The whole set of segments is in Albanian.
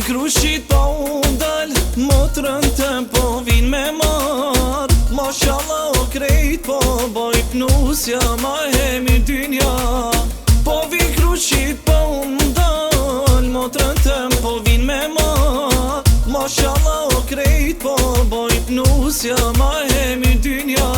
krushit pa undal, motrën tëm po vin me mar. Mashallah o krejt po boj pnusja, ma hemi dynja. Po vin krushit pa undal, motrën tëm po vin me mar. Mashallah o krejt po boj pnusja, ma hemi dynja.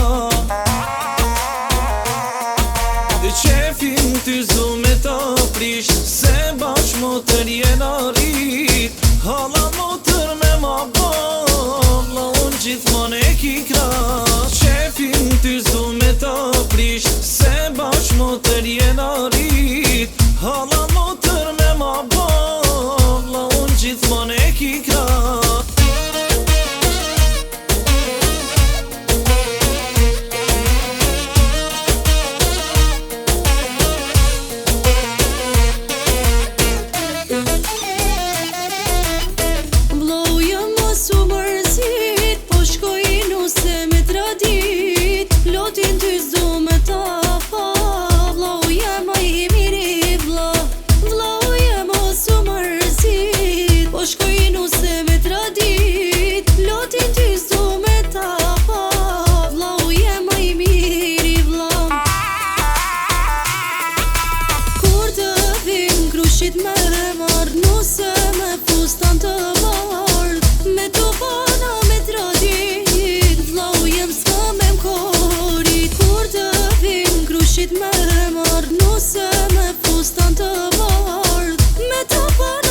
Qefin ty zu me ta prish, se bash motër jena rrit. Hala motër me ma bavla, unë gjithmon e ki krash. Qefin ty zu me ta prish, se bash motër jena rrit. Hala motër me ma bavla, unë gjithmon e ki krash. Lotin ty zdo me ta pa, vlau jem a i miri vla. Vlau jem o su mërzit, po shkojnu se me tradit. Lotin ty zdo me ta pa, vlau jem a i miri vla. Kur të vim krushit me marr, nuse me fustan të bardh. Me të bana me tradit, vlau jem s'ka me mkorit. Kur të vim krushit me marr, nuse me fustan të bardh. Me të bana